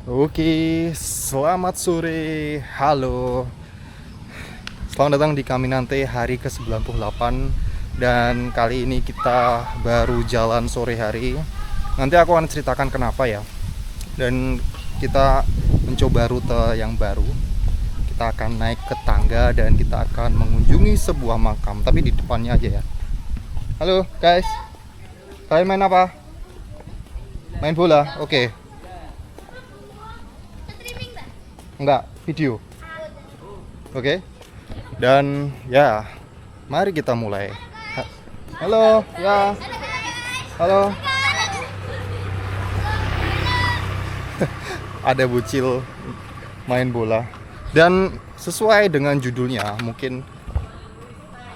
Oke, selamat sore. Halo. Selamat datang di Caminante hari ke-98. Dan kali ini kita baru jalan sore hari. Nanti aku akan ceritakan kenapa ya. Dan kita mencoba rute yang baru. Kita akan naik ke tangga dan kita akan mengunjungi sebuah makam, tapi di depannya aja ya. Halo guys. Kalian main apa? Main bola? Oke. Enggak, video. Oke. Dan ya, mari kita mulai. Halo, ya. Halo. Ada bocil main bola. Dan sesuai dengan judulnya, mungkin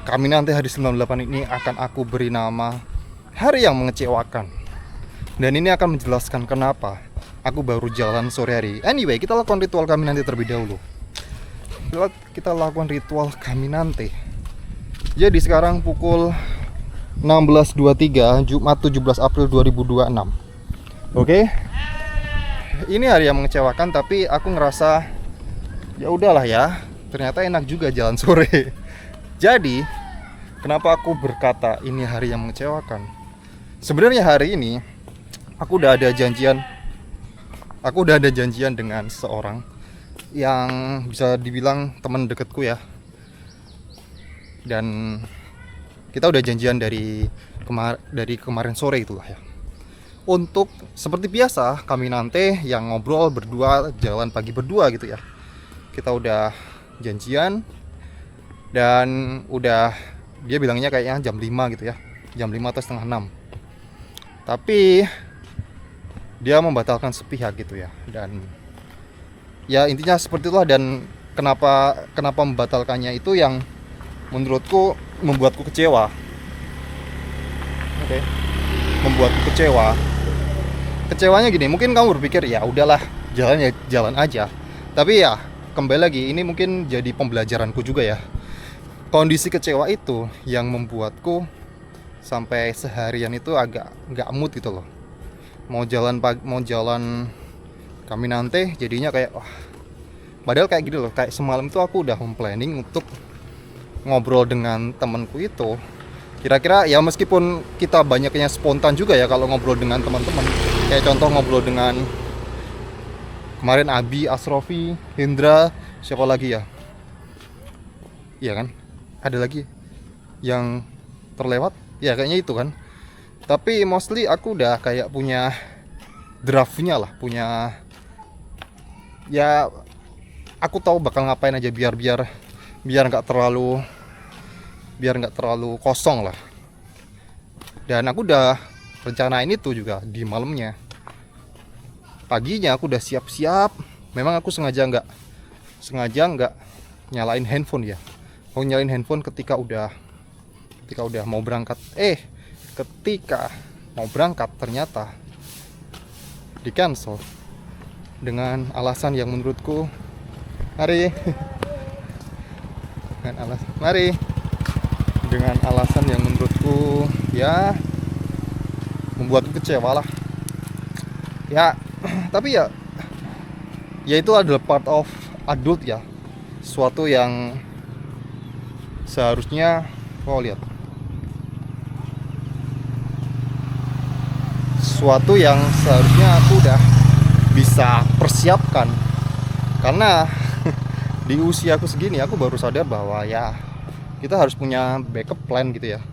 Caminante hari 98 ini akan aku beri nama Hari yang Mengecewakan. Dan ini akan menjelaskan kenapa aku baru jalan sore hari. Anyway, kita lakukan ritual Caminante terlebih dahulu. Kita lakukan ritual Caminante. Jadi sekarang pukul 16.23 Jumat 17 April 2026. Oke. Ini hari yang mengecewakan, tapi aku ngerasa ya udahlah ya. Ternyata enak juga jalan sore. Jadi, kenapa aku berkata ini hari yang mengecewakan? Sebenarnya hari ini aku udah ada janjian dengan seseorang yang bisa dibilang teman deketku ya. Dan kita udah janjian dari kemarin sore itulah ya. Untuk seperti biasa Caminante yang ngobrol berdua, jalan pagi berdua gitu ya. Kita udah janjian dan udah, dia bilangnya kayaknya jam 5 gitu ya. Jam 5 atau setengah 6. Tapi dia membatalkan sepihak gitu ya. Dan ya intinya seperti itulah. Dan kenapa membatalkannya itu yang menurutku membuatku kecewa. Oke. Membuatku kecewa. Kecewanya gini, mungkin kamu berpikir ya udahlah, jalan aja. Tapi ya kembali lagi, ini mungkin jadi pembelajaranku juga ya. Kondisi kecewa itu yang membuatku sampai seharian itu agak nggak mood gitu loh. Mau jalan Caminante jadinya kayak wah. Padahal kayak gitu loh, kayak semalam itu aku udah planning untuk ngobrol dengan temanku itu. Kira-kira ya meskipun kita banyaknya spontan juga ya kalau ngobrol dengan teman-teman. Kayak contoh ngobrol dengan kemarin Abi, Asrofi, Hendra, siapa lagi ya? Iya kan? Ada lagi yang terlewat? Ya kayaknya itu kan. Tapi mostly aku udah kayak punya draftnya lah, punya ya aku tahu bakal ngapain aja biar nggak terlalu kosong lah. Dan aku udah rencanain itu juga di malamnya. Paginya aku udah siap-siap. Memang aku sengaja nggak nyalain handphone ya. Aku nyalain handphone ketika udah mau berangkat. Ketika mau berangkat ternyata di cancel dengan alasan yang menurutku dengan alasan yang menurutku ya membuatku kecewa lah ya. Tapi ya itu adalah part of adult ya, sesuatu yang seharusnya aku udah bisa persiapkan. Karena di usia aku segini aku baru sadar bahwa ya kita harus punya backup plan gitu ya.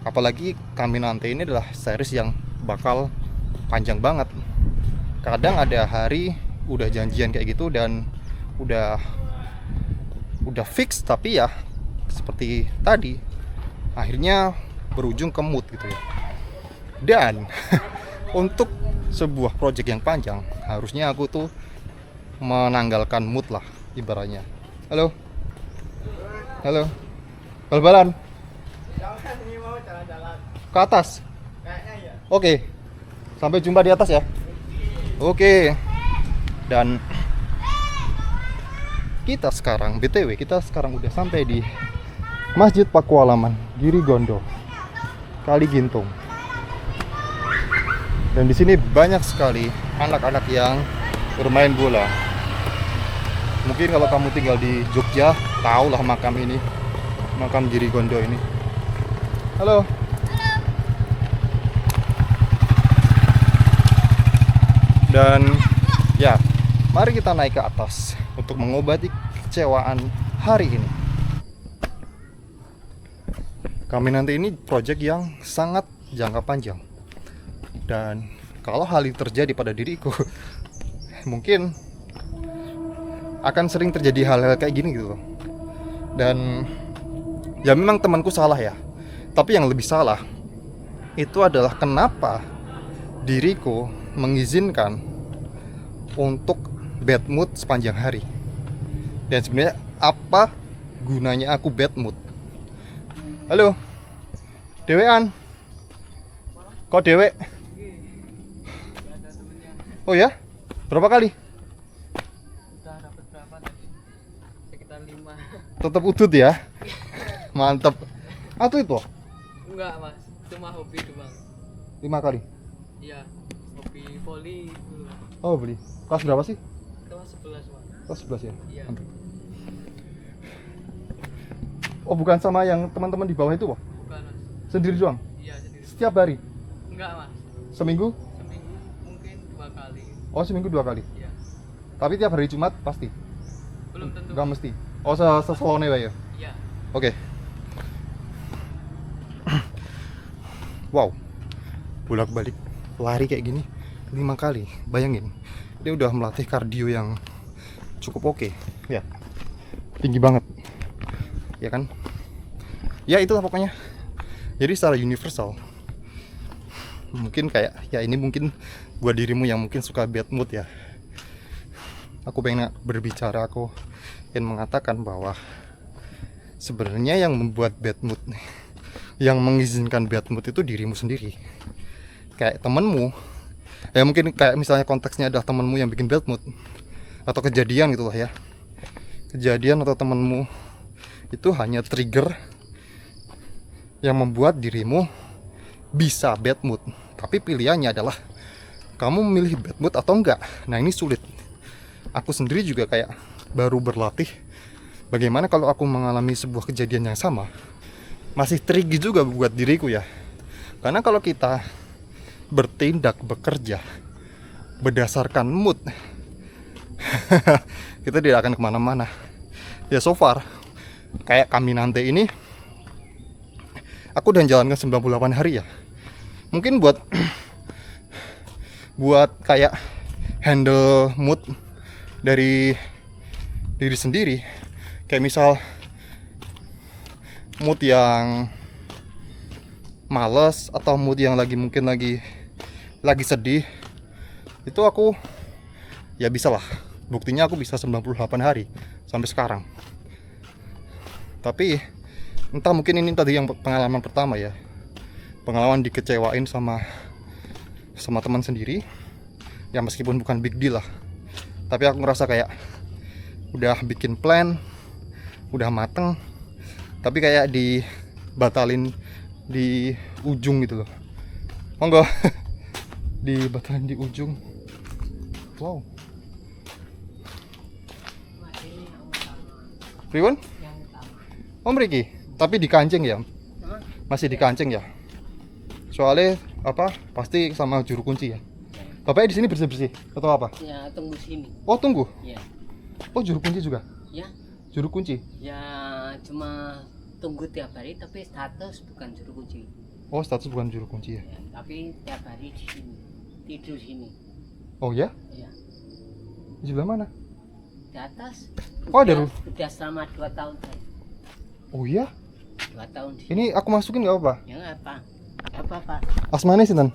Apalagi Caminante ini adalah series yang bakal panjang banget. Kadang ada hari udah janjian kayak gitu dan udah fix, tapi ya seperti tadi akhirnya berujung ke mood gitu ya. Dan untuk sebuah project yang panjang harusnya aku tuh menanggalkan mood lah ibaratnya. Halo bal-balan ke atas. Oke, sampai jumpa di atas ya. Oke. Dan kita sekarang udah sampai di Masjid Pakualaman Girigondo Kali Gintung. Dan di sini banyak sekali anak-anak yang bermain bola. Mungkin kalau kamu tinggal di Jogja, tahulah makam ini, makam Giri Gondo ini. Halo. Dan ya, mari kita naik ke atas untuk mengobati kekecewaan hari ini. Kami nanti ini project yang sangat jangka panjang. Dan kalau hal itu terjadi pada diriku, mungkin akan sering terjadi hal-hal kayak gini gitu loh. Dan ya memang temanku salah ya. Tapi yang lebih salah itu adalah kenapa diriku mengizinkan untuk bad mood sepanjang hari. Dan sebenarnya apa gunanya aku bad mood? Halo, dewean? Kok dewek? Oh ya? Berapa kali? Udah dapat berapa tadi? Sekitar 5. Tetap utut ya? Mantap. Atau itu? Enggak mas, cuma hobi doang. 5 kali? Iya, hobi volley dulu. Oh beli. Kelas berapa sih? Kelas 11 mas. Kelas 11 ya? Iya. Mantap. Oh bukan sama yang teman-teman di bawah itu Wah? Bukan mas. Sendiri doang? Iya sendiri. Setiap hari? Enggak mas, Seminggu? seminggu mungkin 2 kali. Oh seminggu 2 kali? Iya. Tapi tiap hari Jumat pasti? Belum tentu. Enggak mesti? Oh seselone wae ya? Iya. Oke. Wow, bolak-balik lari kayak gini 5 kali. Bayangin, dia udah melatih kardio yang cukup oke. Ya, tinggi banget, ya kan? Ya itulah pokoknya. Jadi secara universal, mungkin kayak ya ini mungkin buat dirimu yang mungkin suka bad mood ya. Aku pengen berbicara, aku ingin mengatakan bahwa sebenarnya yang membuat bad mood, yang mengizinkan bad mood itu dirimu sendiri. Kayak temenmu, ya mungkin kayak misalnya konteksnya adalah temenmu yang bikin bad mood, atau kejadian gitulah ya. Kejadian atau temenmu itu hanya trigger yang membuat dirimu bisa bad mood. Tapi pilihannya adalah kamu memilih bad mood atau enggak. Nah ini sulit. Aku sendiri juga kayak baru berlatih bagaimana kalau aku mengalami sebuah kejadian yang sama, masih tricky juga buat diriku ya. Karena kalau kita bertindak, bekerja berdasarkan mood, kita tidak akan kemana-mana. Ya so far, kayak kami nanti ini, aku udah jalankan 98 hari ya. Mungkin buat buat kayak handle mood dari diri sendiri. Kayak misal mood yang males atau mood yang mungkin lagi sedih, itu aku ya bisa lah. Buktinya aku bisa 98 hari sampai sekarang. Tapi entah mungkin ini tadi yang pengalaman pertama ya, pengalaman dikecewain sama teman sendiri ya, meskipun bukan big deal lah, tapi aku ngerasa kayak udah bikin plan, udah mateng, tapi kayak dibatalin di ujung gitu loh. Monggo. Dibatalin di ujung. Wow. Pripun? Yang utama. Om Riki, tapi di kancing ya? Masih di kancing ya? Soalnya apa? Pasti sama juru kunci ya. Bapaknya di sini bersih-bersih atau apa? Ya tunggu sini. Oh, tunggu. Ya. Oh, juru kunci juga? Ya. Juru kunci. Ya cuma tunggu tiap hari tapi status bukan juru kunci. Oh, status bukan juru kunci ya. Ya, tapi tiap hari di sini. Tidur sini. Oh ya? Ya. Di sebelah mana? Di atas. Oh, ada udah selama 2 tahun saya. Oh iya? 2 tahun di Ini aku masukin nggak apa? Ya nggak apa. Nggak apa-apa. Asmane sinten?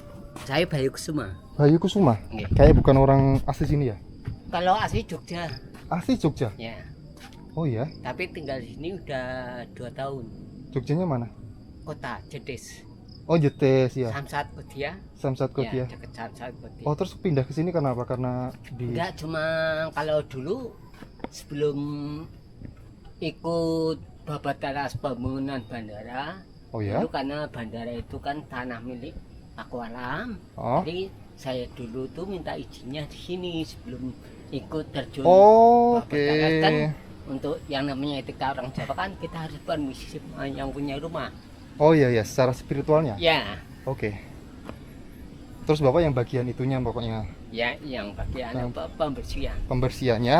Saya Bayu Kusuma. Bayu Kusuma. Nggih. Kayak bukan orang asli sini ya? Kalau asli Jogja. Asli Jogja. Ya. Oh iya? Tapi tinggal di sini udah 2 tahun. Jogjanya mana? Kota Jedes. Oh, Jetes ya. Samsat Kodia. Samsat Ya, Kodia. dekat Samsat Kodia. Oh, terus pindah ke sini karena apa? Karena di Enggak, cuma kalau dulu sebelum ikut babat atas pembangunan bandara. Oh ya? Itu karena bandara itu kan tanah milik Pakualam. Oh. Jadi saya dulu tuh minta izinnya di sini sebelum ikut terjun. Oh, oke. Padahal kan untuk yang namanya etika orang Jawa kan kita harus permisi sama yang punya rumah. Oh iya ya, secara spiritualnya. Ya, Oke. Terus Bapak yang bagian itunya pokoknya ya yang bagian Yang- apa pembersihan. pembersihannya.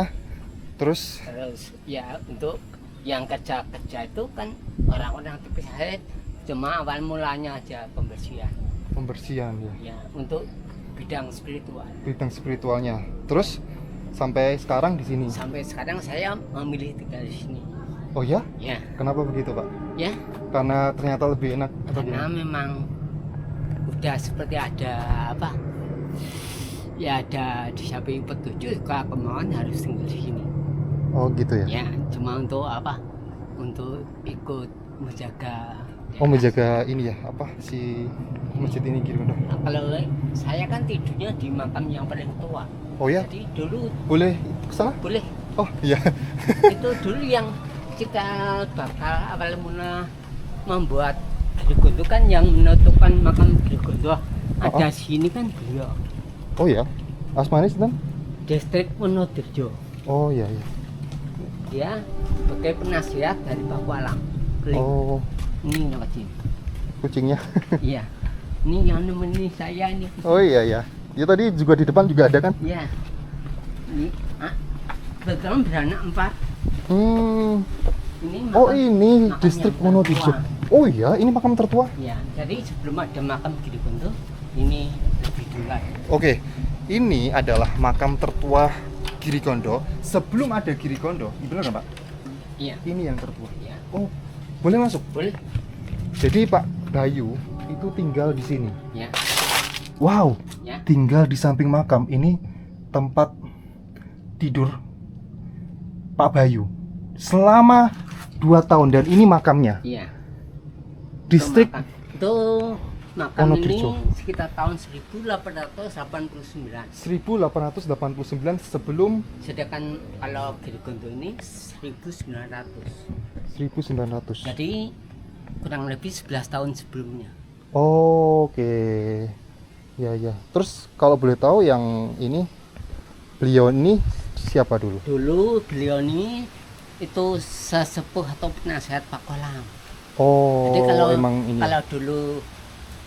Terus Terus ya untuk yang kerja-kerja itu kan orang-orang tipe saya cuma awal mulanya aja pembersihan. pembersihan ya, Ya, untuk bidang spiritual. bidang spiritualnya. Terus sampai sekarang di sini. Sampai sekarang saya memilih tinggal di sini. Oh ya? Ya, Kenapa begitu, Pak? ya, Karena ternyata lebih enak atau karena gimana? memang udah seperti ada apa? Ya ada di samping petunjuk juga kemauan harus tinggal di sini. Oh gitu ya. Ya, cuma untuk apa? Untuk ikut menjaga. Oh menjaga ini ya, apa si masjid ini gitu. Nah, kalau saya kan tidurnya di makam yang paling tua. Oh ya, Jadi dulu boleh ke sana? boleh Oh iya. itu dulu yang kita bakal awal mula membuat Girigondo kan yang menentukan makam Girigondo ada sini kan beliau Oh ya. Asmanis dan? distrik Wonodirjo. Oh iya iya. Dia sebagai penasihat dari Pakualam. Keliling. Oh, Ini nama sini. kucingnya. Iya. Ini yang nemenin saya nih. Oh iya iya. Ya tadi juga di depan juga ada kan? Iya. Ini kebetulan beranak 4. Ini Oh makam- ini makam distrik yang Wonodirjo. tertua. Oh iya, ini makam tertua. Ya, jadi sebelum ada makam Girigondo, ini lebih dulu lagi. Oke, ini adalah makam tertua Girigondo. Sebelum ada Girigondo, benar nggak Pak? Iya, Ini yang tertua. iya. Oh, boleh masuk. Boleh. Jadi Pak Bayu itu tinggal di sini. Ya, Wow, ya. tinggal di samping makam. Ini tempat tidur Pak Bayu selama 2 tahun dan ini makamnya. Iya. Distrik Itu makam ini Wonodirjo. sekitar tahun 1889. 1889 sebelum Sedangkan kalau Girigondo ini 1900. 1900. Jadi kurang lebih 11 tahun sebelumnya. Oke. Ya ya. Terus kalau boleh tahu yang ini beliau ini siapa dulu? Dulu beliau ini itu sesepuh atau penasihat Pakualam. Oh, Jadi kalau emang ini. kalau dulu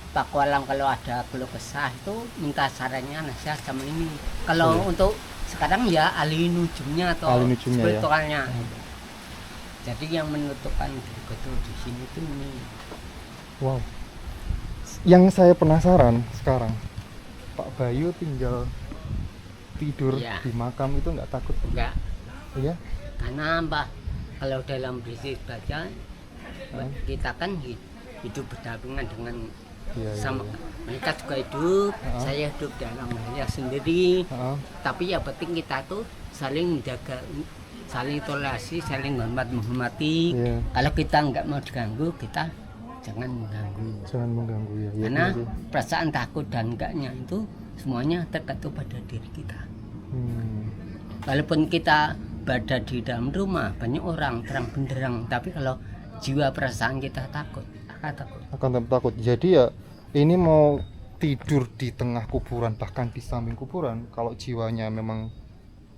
Pakualam kalau ada keluh kesah itu minta sarannya nasihat sama ini. Kalau Oh, iya. untuk sekarang ya ahli nujumnya atau Ahli nujumnya, ya. spiritualnya. Jadi yang menentukan Girigondo di sini tuh ini. Wow. Yang saya penasaran sekarang, Pak Bayu tinggal tidur Iya. di makam itu nggak takut? Enggak, Iya. karena Mbah kalau dalam bisnis baca kita kan hidup berdampingan dengan Iya. sama mereka juga hidup, Heeh. saya hidup dalam dunia sendiri. Heeh. Tapi ya penting kita tuh saling menjaga, saling toleransi, saling menghormati. Iya. Kalau kita nggak mau diganggu, kita jangan mengganggu. Jangan mengganggu ya. Iya, Karena iya. perasaan takut dan enggaknya itu semuanya tergantung pada diri kita. Hmm. Walaupun kita berada di dalam rumah banyak orang terang benderang, tapi kalau jiwa perasaan kita takut, akan takut. Akan takut. Jadi ya ini mau tidur di tengah kuburan bahkan di samping kuburan kalau jiwanya memang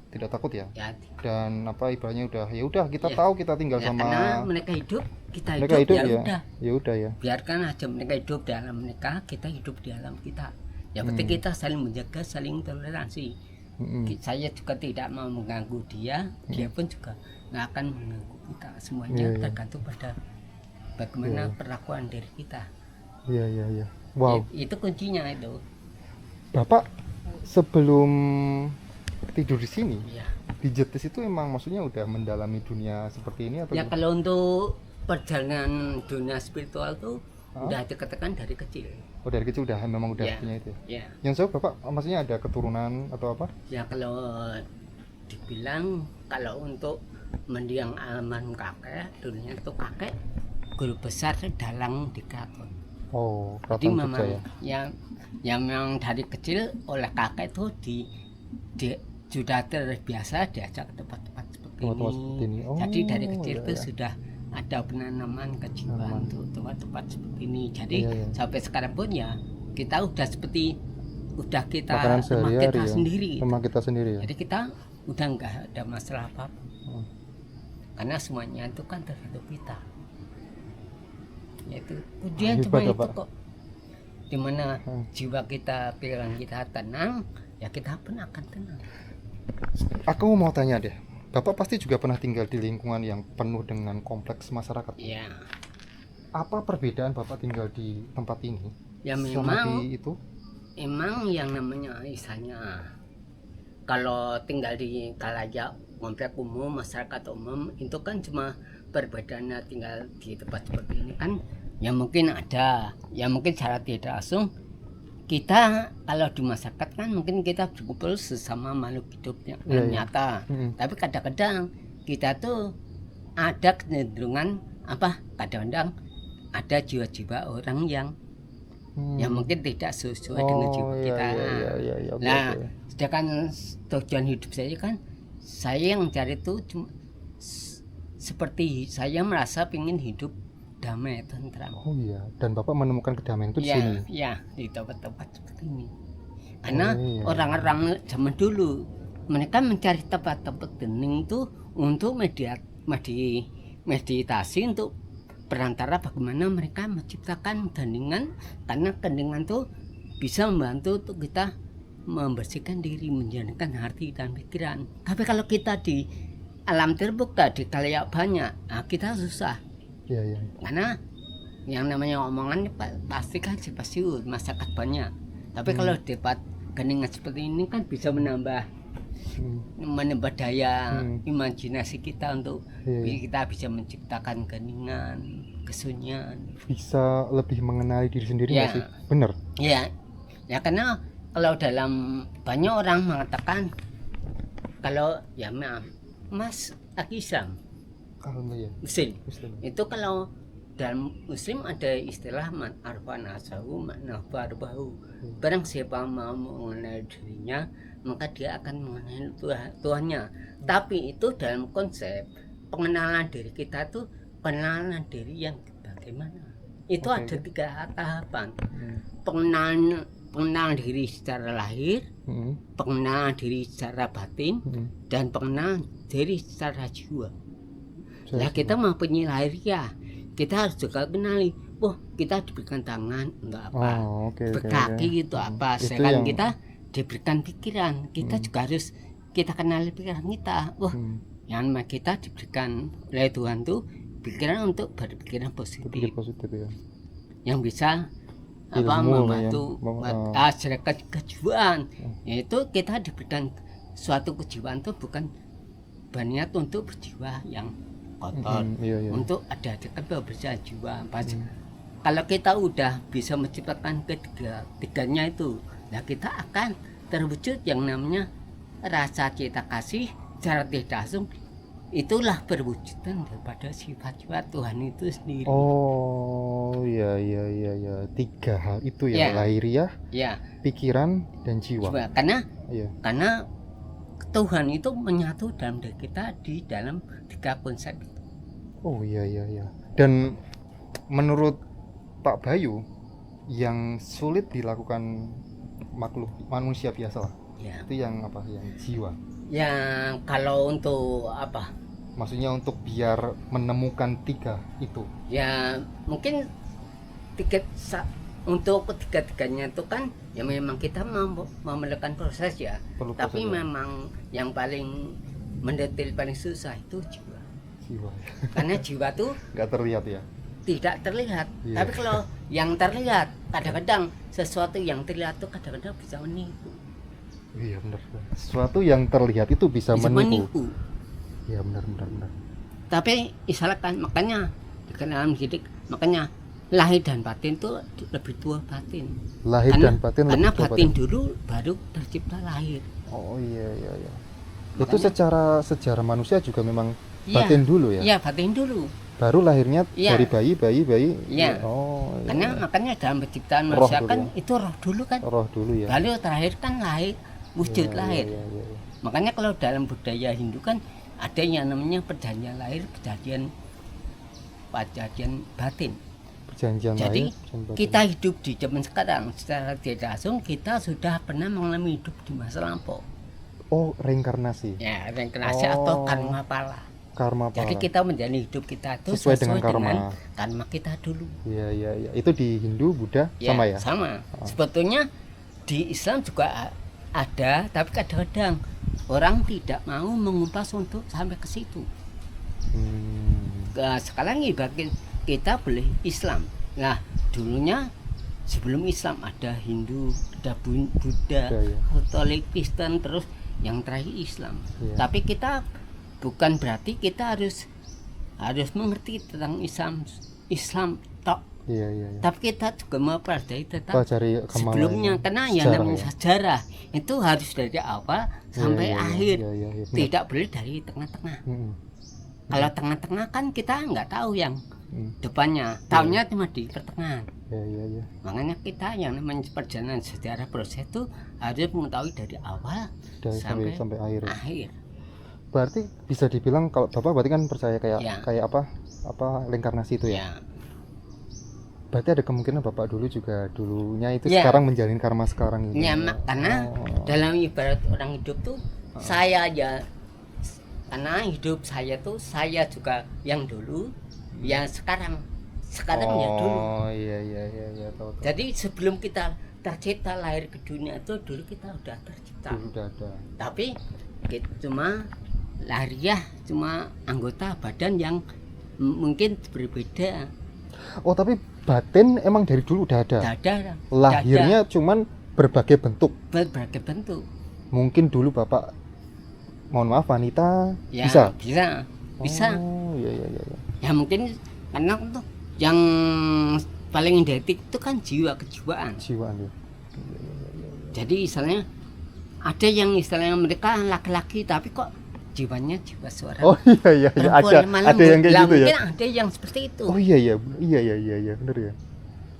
tidak takut ya. Ya, Dan apa ibaratnya udah kita Ya. tahu kita tinggal ya sama karena mereka hidup, kita mereka hidup, hidup ya ya. udah. Ya udah ya. Biarkan aja mereka hidup di alam mereka, kita hidup di alam kita. Ya penting kita saling menjaga, saling toleransi. Mm-mm. Saya juga tidak mau mengganggu dia, dia pun juga nggak akan mengganggu kita. Semuanya Iya, iya. tergantung pada bagaimana Iya. perlakuan diri kita. Iya iya iya. Wow. Itu kuncinya itu. Bapak sebelum tidur di sini Ya. di Jetis itu emang maksudnya udah mendalami dunia seperti ini atau Ya gimana? kalau untuk perjalanan dunia spiritual tuh Hah? udah dikatakan dari kecil. Oh dari kecil udah memang udah Ya. punya itu. Ya. Yang saya Bapak maksudnya ada keturunan atau apa? Ya kalau dibilang kalau untuk mendiang almarhum kakek, dulunya itu kakek guru besar Dalang di Kraton. Oh, Jadi Keraton memang Jogja ya. yang memang dari kecil oleh kakek itu sudah terbiasa diajak ke tempat-tempat seperti Tempat-tempat ini. seperti ini. Oh, Jadi dari kecil iya, itu iya. sudah ada penanaman kejiwaan Penanaman. untuk tempat-tempat seperti ini. Jadi Iya, iya. sampai sekarang pun ya kita udah seperti udah kita Makanan rumah sehari-hari kita ya. sendiri. Rumah kita sendiri ya. Jadi kita udah nggak ada masalah apa, Hmm. karena semuanya itu kan tergantung kita. Yaitu ujian Hebat, cuma itu Pak. kok. Dimana Hmm. jiwa kita, pikiran kita tenang, ya kita pun akan tenang. Aku mau tanya deh, Bapak pasti juga pernah tinggal di lingkungan yang penuh dengan kompleks masyarakat. Ya, Apa perbedaan Bapak tinggal di tempat ini ya sama memang di itu? emang yang namanya misalnya kalau tinggal di Kalaja komplek umum, masyarakat umum, itu kan cuma perbedaannya tinggal di tempat seperti ini kan, ya mungkin ada, ya mungkin secara tidak langsung kita kalau di masyarakat kan mungkin kita berkumpul sesama makhluk hidup yang Iya, iya. nyata. Tapi kadang-kadang kita tuh ada kecenderungan apa, kadang-kadang ada jiwa-jiwa orang yang mungkin tidak sesuai dengan jiwa iya, kita. iya, oke, Nah, oke. sedangkan tujuan hidup saya kan, saya yang cari itu cuma seperti saya merasa ingin hidup damai, tentram. Oh iya, dan Bapak menemukan kedamaian itu di sini. Ya, di tempat-tempat seperti ini. Karena iya. orang-orang zaman dulu mereka mencari tempat-tempat hening itu untuk meditasi, untuk perantara bagaimana mereka menciptakan keheningan, karena keheningan itu bisa membantu untuk kita membersihkan diri, menjernihkan hati dan pikiran. Tapi kalau kita di alam terbuka, di kalayak banyak, nah kita susah. Iya, iya. Karena yang namanya omongan pasti kan pasti masyarakat banyak. Tapi kalau debat keningan seperti ini kan bisa menambah daya imajinasi kita untuk kita bisa menciptakan keningan, kesunyian. Bisa lebih mengenali diri sendiri nggak Ya. sih? Bener. Ya karena kalau dalam banyak orang mengatakan kalau ya maaf, Mas Akisam Alhamdulillah. Muslim. Muslim. Itu kalau dalam Muslim ada istilah man arfa nasahu makna barbahu. Barang siapa mau mengenal dirinya, maka dia akan mengenal Tuhannya. Tapi itu dalam konsep pengenalan diri kita tuh pengenalan diri yang bagaimana? Itu Oke, ada oke. 3 tahapan. Pengenalan diri secara lahir, pengenalan diri secara batin, dan pengenalan diri secara jiwa. Nah kita mempunyai lahir ya, kita harus juga kenali, kita diberikan tangan untuk apa, kaki itu apa, Itu sedangkan yang- kita diberikan pikiran, kita juga harus kita kenali pikiran kita. Yang kita diberikan oleh Tuhan tuh pikiran untuk berpikiran positif, Berpikir positif ya. yang bisa Ilmu lah membantu secara kejiwaan. Yaitu kita diberikan suatu kejiwaan itu bukan berniat untuk berjiwa yang kotor, Iya. untuk ada kebersihan jiwa. Kalau kita udah bisa menciptakan ketiganya itu, nah kita akan terwujud yang namanya rasa cinta kasih secara tidak langsung. Itulah perwujudan daripada sifat-sifat Tuhan itu sendiri. Oh iya. 3 hal itu ya, lahiriah, Ya, pikiran, dan jiwa. karena Iya. karena Tuhan itu menyatu dalam diri kita di dalam 3 konsep itu. Oh iya. Dan menurut Pak Bayu, yang sulit dilakukan makhluk manusia biasa lah, Ya, itu yang apa? Yang jiwa. yang kalau untuk apa? Maksudnya untuk biar menemukan 3 itu. Ya mungkin untuk ketiga-tiganya itu kan ya memang kita memerlukan proses ya. Perlu Tapi proses ya. memang yang paling mendetil, paling susah itu jiwa. Jiwa. Karena jiwa tuh Nggak terlihat ya. tidak terlihat. Iya. Tapi kalau yang terlihat, kadang-kadang sesuatu yang terlihat tuh kadang-kadang bisa menipu. Iya benar. Sesuatu yang terlihat itu bisa menipu. Iya benar. Tapi misalkan makanya di dalam hidup, makanya lahir dan batin tuh lebih tua batin. Lahir dan batin Karena lebih tua batin dulu baru tercipta lahir. Oh iya. Makanya- Itu secara manusia juga memang Iya. batin dulu ya. Iya, batin dulu. Baru lahirnya Iya. dari bayi. Iya. Oh iya. Karena makanya dalam penciptaan Roh manusia dulu kan ya. itu roh dulu kan. Roh dulu ya. Lalu terakhir kan lahir, wujud Iya, lahir. iya. Makanya kalau dalam budaya Hindu kan ada yang namanya perjanjian lahir, perjanjian batin. perjanjian Jadi lahir, perjanjian batin. kita hidup di zaman sekarang secara tidak langsung kita sudah pernah mengalami hidup di masa lampau. Oh, reinkarnasi. Ya, reinkarnasi atau Oh. karma pala. Karma Jadi pala. kita menjalani hidup kita itu Sesuai dengan karma. karma kita dulu. Iya, iya, iya. Itu di Hindu, Buddha sama ya? Sama. Sebetulnya di Islam juga ada, tapi kadang-kadang orang tidak mau mengupas untuk sampai ke situ. Sekarang ibarat kita beli Islam. Nah, dulunya sebelum Islam ada Hindu, ada Buddha, Ya. Katolik, Kristen, terus yang terakhir Islam. Ya. Tapi kita bukan berarti kita harus mengerti tentang Islam tok. Iya, iya, iya. Tapi kita juga mempelajari tentang Pelajari agama sebelumnya, lain. karena yang Sejarah, namanya ya. sejarah itu harus dari awal sampai Iya, iya, akhir, iya, iya, iya. Benar. tidak boleh dari tengah-tengah. Kalau tengah-tengah kan kita nggak tahu yang depannya, tahunya cuma di pertengahan. Iya, iya, iya. Makanya kita yang namanya perjalanan sejarah proses itu harus mengetahui dari awal Dari sampai akhir. akhir. Berarti bisa dibilang kalau Bapak berarti kan percaya kayak Ya. kayak apa reinkarnasi itu ya. Ya, Berarti ada kemungkinan Bapak dulu juga dulunya itu Ya. sekarang menjalin karma sekarang ini. ya karena dalam ibarat orang hidup tuh saya aja, karena hidup saya tuh saya juga yang dulu, yang sekarang ya dulu. Oh, iya, iya, iya, iya, tahu. Jadi sebelum kita tercipta lahir ke dunia itu dulu kita udah tercipta. Dulu udah ada. Tapi kita cuma lahiriah, cuma anggota badan yang mungkin berbeda. Oh, tapi batin emang dari dulu udah ada. Dada Lahirnya cuman berbagai bentuk. berbagai bentuk. Mungkin dulu Bapak, mohon maaf, wanita, Ya, bisa. bisa. Oh, iya, iya, iya. Ya mungkin karena tuh yang paling identik itu kan jiwa kejiwaan. Jiwaan ya. Jadi istilahnya ada yang istilahnya mereka laki-laki tapi kok jiwanya jiwa seorang Oh, iya, iya, iya. perempuan. Malah Ada yang kayak lah, gitu ya. mungkin ada yang seperti itu. Oh, iya, iya, iya, iya, iya, iya, bener ya.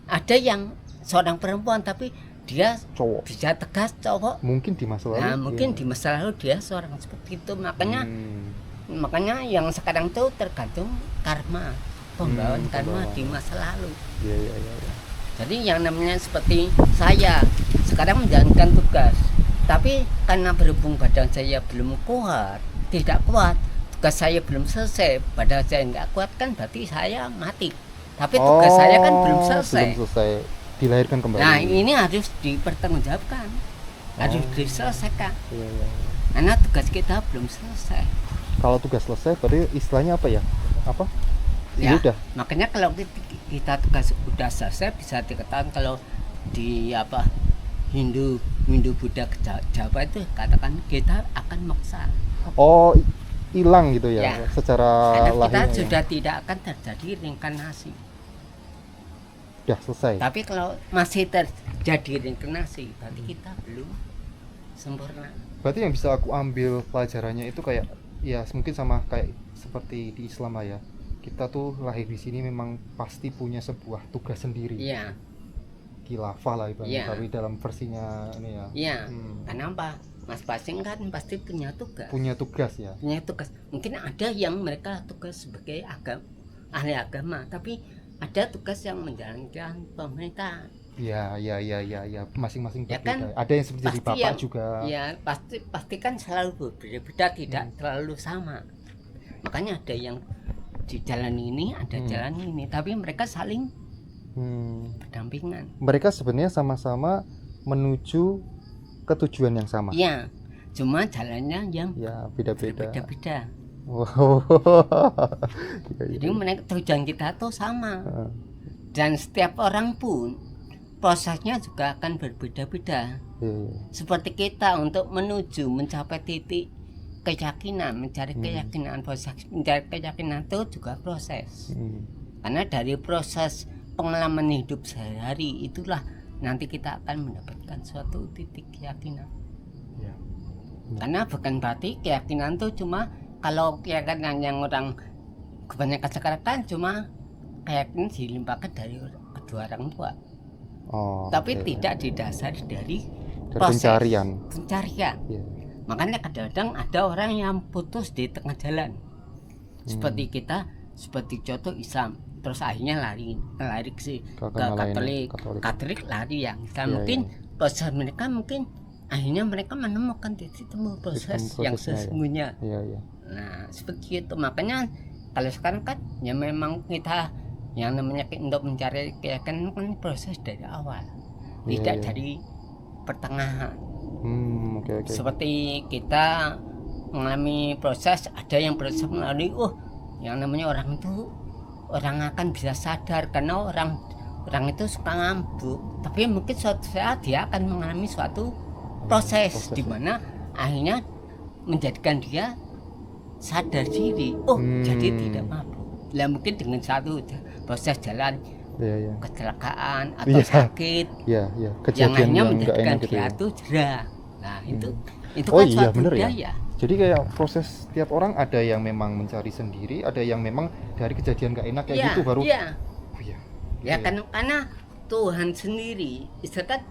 Ada yang seorang perempuan tapi dia Cowok. bisa tegas cowok. Mungkin di masa lalu. Nah, mungkin iya. di masa lalu dia seorang seperti itu. Makanya Hmm. yang sekarang tuh tergantung karma, pembawaan karma pembawaan. di masa lalu. Iya, iya, iya, iya. Jadi yang namanya seperti saya sekarang menjalankan tugas, tapi karena berhubung badan saya belum kuat, tidak kuat, tugas saya belum selesai, badan saya nggak kuat kan berarti saya mati. Tapi tugas saya kan belum selesai. Belum selesai. Dilahirkan kembali. Nah ini harus dipertanggungjawabkan, harus diselesaikan, Iya, iya, iya. karena tugas kita belum selesai. Kalau tugas selesai berarti istilahnya apa ya? Apa? Ya, Udah. makanya kalau kita tugas udah selesai bisa dikatakan kalau di Hindu, Buddha, Jawa itu katakan kita akan moksa. Oh, hilang gitu ya, Ya. secara Karena kita lahirnya. sudah tidak akan terjadi reinkarnasi. Udah selesai. Tapi kalau masih terjadi reinkarnasi, berarti kita belum sempurna. Berarti yang bisa aku ambil pelajarannya itu kayak ya mungkin sama kayak seperti di Islam lah ya. Kita tuh lahir di sini memang pasti punya sebuah tugas sendiri. Iya, Khilafah lah ibaratnya, Iya. tapi dalam versinya ini ya. iya. Hmm. Kenapa? Mas Pasing kan pasti punya tugas. Punya tugas ya. Punya tugas. Mungkin ada yang mereka tugas sebagai ahli agama, tapi ada tugas yang menjalankan pemerintahan. Iya, iya, iya, iya, ya. Masing-masing Ya berbeda. kan, Ada yang seperti jadi pasti bapak yang- juga. Ya pasti kan selalu berbeda, tidak terlalu sama. Makanya ada yang di jalan ini, ada jalan ini, tapi mereka saling Hmm. berdampingan. Mereka sebenarnya sama-sama menuju ke tujuan yang sama. Iya, cuma jalannya yang Ya, beda-beda. berbeda-beda. Wow. Iya, iya. Jadi mereka tujuan kita tuh sama. Heeh. Dan setiap orang pun prosesnya juga akan berbeda-beda. Iya, iya. Seperti kita untuk menuju mencapai titik keyakinan, mencari keyakinan, proses mencari keyakinan itu juga proses. Hmm. Karena dari proses pengalaman hidup sehari-hari itulah nanti kita akan mendapatkan suatu titik keyakinan. Iya. Karena bukan berarti keyakinan itu cuma kalau keyakinan yang orang kebanyakan sekarang kan cuma keyakinan dilimpahkan dari kedua orang tua. Oh. Tapi oke. tidak didasari dari Dari pencarian. pencarian. Iya. Makanya kadang-kadang ada orang yang putus di tengah jalan. Seperti kita, seperti contoh Islam. terus akhirnya lari Ke ke agama lain ya, Katolik. Katolik. Katolik lari yang Islam. Iya, Mungkin iya. proses mereka mungkin akhirnya mereka menemukan titik temu proses yang prosesnya ya. sesungguhnya. Iya, iya. Nah seperti itu, makanya kalau sekarang kan ya memang kita yang namanya untuk mencari keyakinan kan proses dari awal, Iya, tidak iya. dari pertengahan. Oke, oke. Seperti kita mengalami proses, ada yang proses melalui yang namanya orang itu orang akan bisa sadar karena orang itu suka ngambuk, tapi mungkin suatu saat dia akan mengalami suatu proses di mana akhirnya menjadikan dia sadar diri, jadi tidak mabuk. Lah mungkin dengan satu proses jalan Iya, iya. kecelakaan atau Iya. sakit Iya, iya. yang Kejadian akhirnya yang enggak menjadikan enak gitu dia ya. tuh jerah. Nah itu Oh kan iya, suatu bener ya. budaya. Jadi kayak proses tiap orang ada yang memang mencari sendiri, ada yang memang dari kejadian gak enak kayak Iya, gitu baru. iya. Oh iya. Ya Iya. kan karena Tuhan sendiri istilah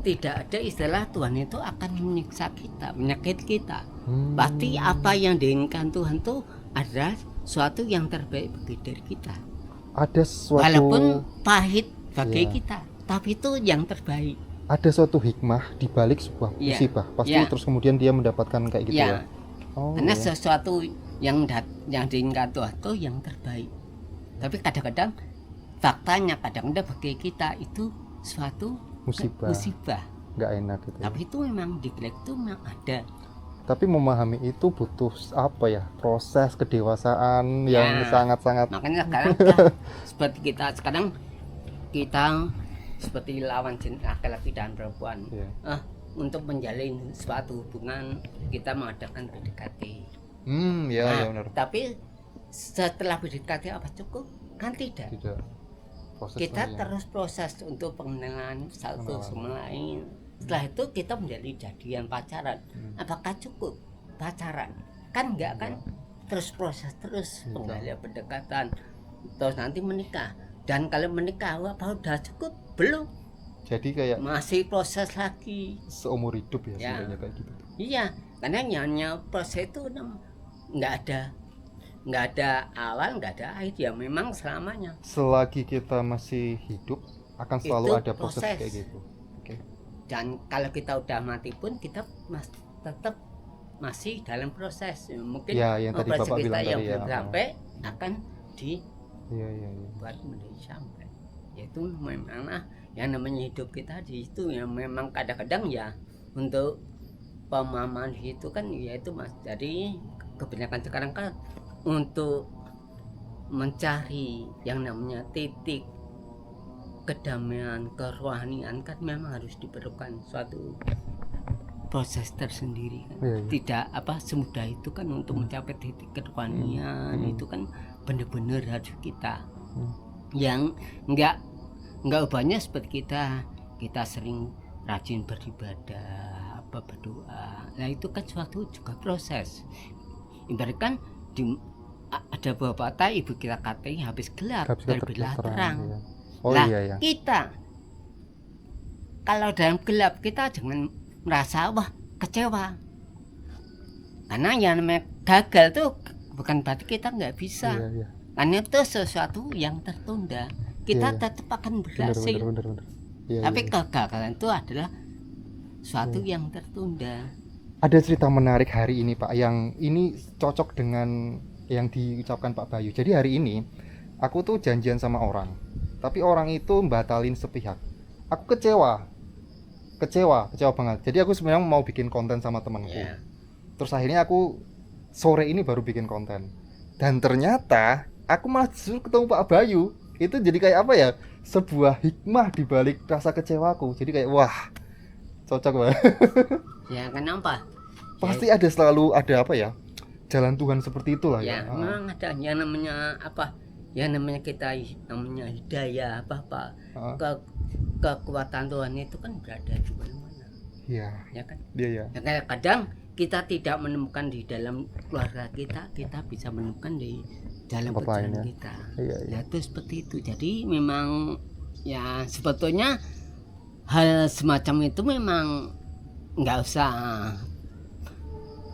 tidak ada istilah Tuhan itu akan menyiksa kita, menyakiti kita. Pasti apa yang diinginkan Tuhan itu adalah suatu yang terbaik bagi diri kita. Ada suatu Walaupun pahit bagi Iya. kita, tapi itu yang terbaik. ada suatu hikmah di balik sebuah Iya. musibah. Pasti Iya. terus kemudian dia mendapatkan kayak gitu ya. Ya, Oh. karena Iya. sesuatu yang diinginkan Tuhan itu yang terbaik. Tapi kadang-kadang faktanya kadang-kadang bagi kita itu suatu musibah. Nggak enak gitu. Tapi itu memang di balik itu memang ada. Tapi memahami itu butuh apa ya? Proses kedewasaan Ya. yang sangat-sangat. Makanya sekarang kita, seperti kita seperti lawan jenis laki-laki dan perempuan. Iya. Untuk menjalin suatu hubungan kita mengadakan PDKT. Ya, Nah, ya benar. tapi setelah PDKT apa cukup? Kan tidak. Tidak. Proses Kita sebenarnya. terus proses untuk pengenalan satu Pengenalan. sama lain. Setelah itu kita menjadi jadian pacaran. Apakah cukup pacaran? Kan enggak kan? Terus proses terus Iya. penggalian pendekatan. Terus nanti menikah. Dan kalau menikah apa udah cukup? Belum. Jadi kayak Masih proses lagi. seumur hidup ya, Ya. sebenarnya kayak gitu. Iya, karena nyanyi proses itu nggak ada awal, nggak ada akhir, ya memang selamanya. Selagi kita masih hidup akan selalu Itu ada proses proses. kayak gitu. Oke. Dan kalau kita udah mati pun kita tetap masih dalam proses. Mungkin Ya, yang tadi proses Bapak kita bilang yang tadi ya. belum sampai akan Iya, iya, iya. dibuat menjadi sampai. Yaitu memang yang namanya hidup kita di situ yang memang kadang-kadang ya untuk pemahaman itu kan ya itu Mas. Jadi kebanyakan sekarang kan untuk mencari yang namanya titik kedamaian, kerohanian kan memang harus diperlukan suatu proses tersendiri kan. Iya, iya. Tidak semudah itu kan untuk mencapai titik kerohanian itu kan benar-benar harus kita yang enggak ubahnya seperti kita sering rajin beribadah berdoa. Nah itu kan suatu juga proses. Ibaratkan ada beberapa ibu kita katanya habis gelap terbitlah terang. Iya. Oh Nah, iya ya. kita kalau dalam gelap kita jangan merasa kecewa. Karena yang namanya gagal tuh bukan berarti kita nggak bisa. Iya, iya. Karena itu sesuatu yang tertunda. Kita Iya, iya. tetap akan Bener. berhasil. Iya, Tapi iya. kegagalan itu adalah suatu yang tertunda. Ada cerita menarik hari ini Pak, yang ini cocok dengan yang diucapkan Pak Bayu. Jadi hari ini aku tuh janjian sama orang, tapi orang itu batalin sepihak. Aku kecewa banget. Jadi aku sebenarnya mau bikin konten sama temanku. Ya. Terus akhirnya aku sore ini baru bikin konten. Dan ternyata aku malah justru ketemu Pak Bayu. Itu jadi kayak apa ya? Sebuah hikmah di balik rasa kecewaku. Jadi kayak wah, cocok banget. Ya kenapa? Pasti ada selalu ada apa ya? Jalan Tuhan seperti itulah Ya, ya. memang ada yang namanya yang namanya kita namanya hidayah kekuatan Tuhan itu kan berada di mana-mana. Iya. Ya kan? Dia ya. Ya, kadang kita tidak menemukan di dalam keluarga kita bisa menemukan di dalam Apa perjalanan lainnya? kita. Iya, iya. Ya itu seperti itu. Jadi memang ya sebetulnya hal semacam itu memang nggak usah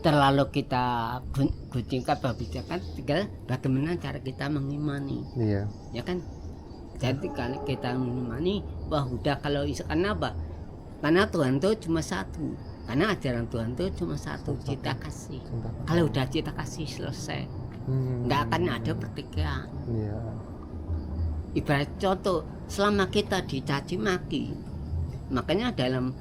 terlalu kita gunjingkan kebijakan, tinggal bagaimana cara kita mengimani, Iya. ya kan. Jadi kalau kita mengimani, wah udah, kalau karena apa? Karena Tuhan itu cuma satu, karena ajaran Tuhan itu cuma satu, cinta kasih. Kalau udah cinta kasih selesai, nggak akan ada pertikaian. Iya. Ibarat contoh, selama kita dicaci maki, makanya dalam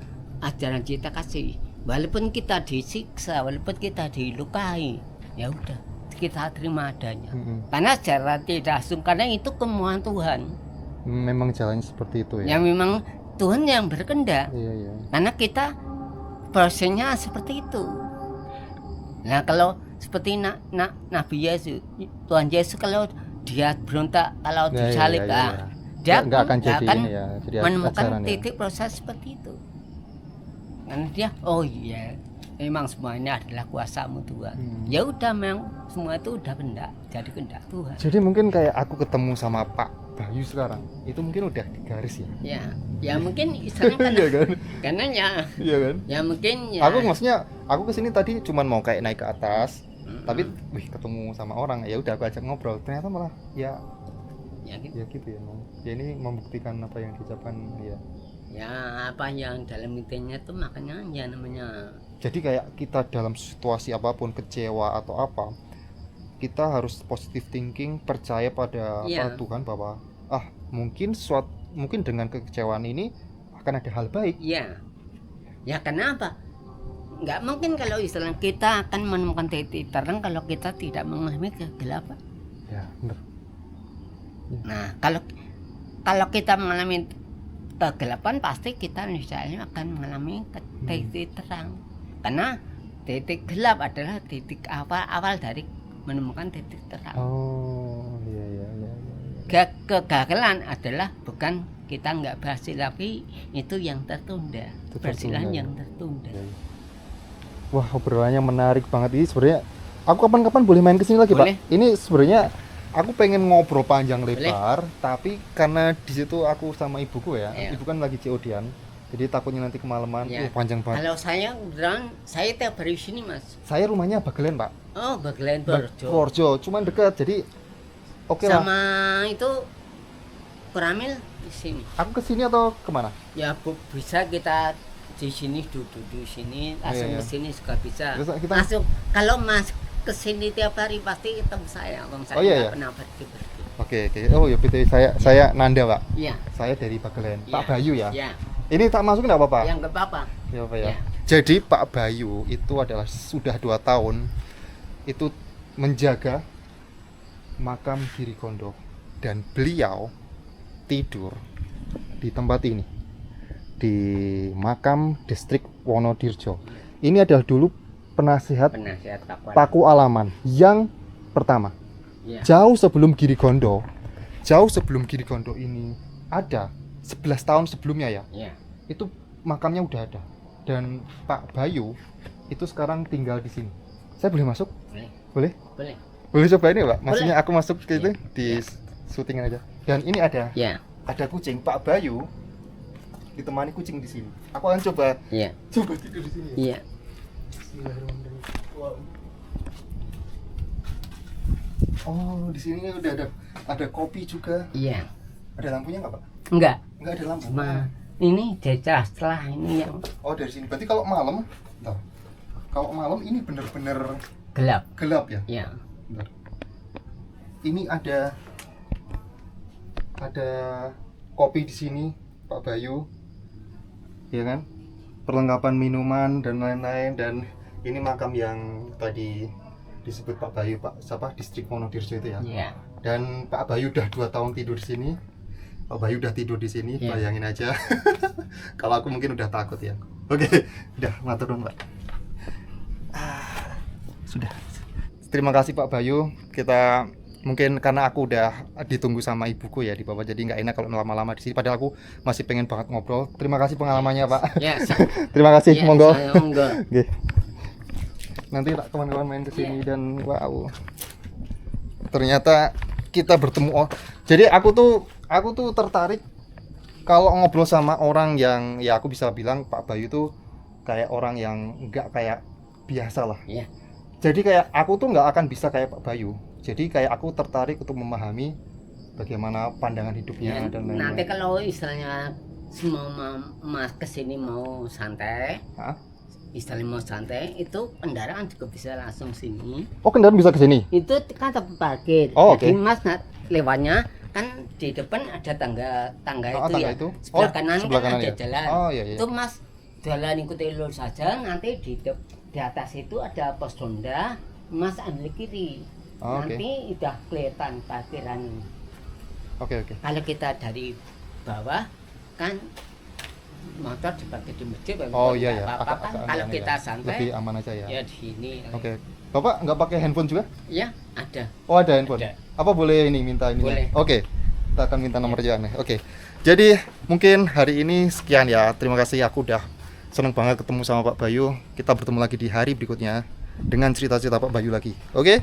ajaran cinta kasih, walaupun kita disiksa, walaupun kita dilukai, ya udah kita terima adanya. Karena secara tidak langsung, karena itu kemauan Tuhan. Memang jalannya seperti itu ya. Ya memang Tuhan yang berkehendak. Iya, iya. Karena kita prosesnya seperti itu. Nah kalau seperti Nabi Yesus, Tuhan Yesus, kalau dia berontak, kalau Ya, disalib, iya, iya, iya. dia Nggak akan nggak jadi akan ini ya, jadi menemukan ajaran ya. titik proses seperti itu. Karena dia, oh iya, memang semuanya adalah kuasamu Tuhan. Ya udah, memang semua itu udah jadi kehendak Tuhan. Jadi mungkin kayak aku ketemu sama Pak Bayu sekarang, itu mungkin udah di garis ya. Ya mungkin istilahnya Iya kan? karena ya, Iya kan? ya mungkin ya. Aku maksudnya aku kesini tadi cuman mau kayak naik ke atas, tapi ketemu sama orang, ya udah aku ajak ngobrol, ternyata malah ya gitu. ya gitu ya. Ya ini membuktikan apa yang diucapkan ya. Ya apa yang dalam intinya tuh, makanya ya namanya. Jadi kayak kita dalam situasi apapun, kecewa atau apa, kita harus positive thinking, percaya pada Iya. Tuhan bahwa mungkin dengan kekecewaan ini akan ada hal baik. Iya. Ya kenapa? Nggak mungkin kalau istilah kita akan menemukan titik terang kalau kita tidak mengalami kegelapan. Ya, benar. Nah, kalau kita mengalami kegelapan, pasti kita misalnya akan mengalami titik terang. Karena titik gelap adalah titik awal dari menemukan titik terang. Oh, iya. Kegagalan adalah bukan kita nggak berhasil, tapi itu yang tertunda. Keberhasilan yang tertunda. Wah, obrolannya menarik banget ini sebenarnya. Aku kapan-kapan boleh main kesini lagi, Boleh. Pak. Ini sebenarnya aku pengen ngobrol panjang lebar, tapi karena di situ aku sama ibuku ya, Iya. ibu kan lagi COD-an, jadi takutnya nanti kemalaman. Iya. Panjang banget. Kalau saya beneran, saya tiap hari sini Mas. Saya rumahnya Bagelen, Pak. Oh, Bagelen Borjo. Purworejo, cuman dekat, jadi oke lah. Sama itu Kuramil di sini. Aku kesini atau kemana? Ya bisa kita di sini, duduk di sini, langsung Iya. ke sini juga bisa. Terus kita- Langsung kalau Mas ke sini tiap hari pasti ketemu saya. Kalau saya Oh, iya, nggak iya. pernah pergi. Oke. Oh ya, BTW saya Nanda, Pak. Iya. Saya dari Bagelen. Iya. Pak Bayu ya. Iya. Ini tak masuk enggak apa-apa? Yang nggak apa-apa. Ya, Pak ya. Iya. Jadi Pak Bayu itu adalah sudah 2 tahun itu menjaga makam Giri Kondo, dan beliau tidur di tempat ini, di makam distrik Wonodirjo. Ini adalah dulu penasihat Penasihat Paku Alaman yang pertama. Iya. Jauh sebelum Giri Kondo ini ada, 11 tahun sebelumnya ya, Iya. itu makamnya udah ada. Dan Pak Bayu itu sekarang tinggal di sini. Saya boleh masuk? Boleh. Boleh? Boleh. Boleh coba ini, Pak? Maksudnya aku masuk ke itu di Iya. syutingan aja. Dan ini ada Iya. kucing. Pak Bayu ditemani kucing di sini. Aku akan coba Iya. tidur di sini. Iya. Bismillahirrahmanirrahim. Wow. Oh, di sini udah ada kopi juga. Iya. Ada lampunya nggak, Pak? Enggak. Nggak ada lampu. Cuma ini jelas setelah ini yang Oh, dari sini. Berarti kalau malam, bentar. Kalau malam ini bener-bener gelap. gelap ya? Iya. Bentar. Ini ada kopi di sini, Pak Bayu. Ya kan? Perlengkapan minuman dan lain-lain, dan ini makam yang tadi disebut Pak Bayu, Pak siapa? Distrik Wonodirjo itu ya. Iya. Dan Pak Bayu udah 2 tahun tidur di sini. Pak Bayu udah tidur di sini, Iya. bayangin aja. Kalau aku mungkin udah takut ya. Oke, udah matur nuwun, Pak. Sudah. Terima kasih Pak Bayu. Kita mungkin karena aku udah ditunggu sama ibuku ya di bawah, jadi nggak enak kalau lama-lama di sini. Padahal aku masih pengen banget ngobrol. Terima kasih pengalamannya, Pak. Ya. Terima kasih, Ya, monggo. saya monggo. Oke. Nanti tak kawan-kawan main ke sini dan wow. Ternyata kita bertemu. Oh, jadi aku tuh tertarik kalau ngobrol sama orang yang ya aku bisa bilang Pak Bayu tuh kayak orang yang enggak kayak biasa lah. Iya. Jadi kayak aku tuh nggak akan bisa kayak Pak Bayu. Jadi kayak aku tertarik untuk memahami bagaimana pandangan hidupnya Ya, dan nanti lain-lain. kalau istilahnya semua mas kesini mau santai, Hah? istilahnya mau santai, itu kendaraan juga bisa langsung sini. Oh, kendaraan bisa ke sini? Itu kan tempat parkir. Oh, Jadi oke. mas lewatnya kan di depan ada tangga Oh, itu tangga ya. itu? Sebelah Oh, kanan sebelah kan kanan ada ya? jalan. Oh, iya, iya. Itu mas jalan ikuti lurus saja. Nanti di atas itu ada pos ronda. Mas ambil kiri. Oh, oke. Nanti udah kelihatan parkiran. Oke, oke. Kalau kita dari bawah kan motor diparkir di masjid. Oh iya ya, Apa-apa kan. Kalau aneh kita ya. santai Lebih aman aja ya. ya di sini. Oke. Bapak nggak pakai handphone juga? Ya ada. Oh, ada handphone. Ada. Apa boleh ini minta ini? Boleh. Oke. Kita akan minta nomor jalannya. Oke. Jadi mungkin hari ini sekian ya. Terima kasih, aku udah seneng banget ketemu sama Pak Bayu. Kita bertemu lagi di hari berikutnya dengan cerita-cerita Pak Bayu lagi. Oke?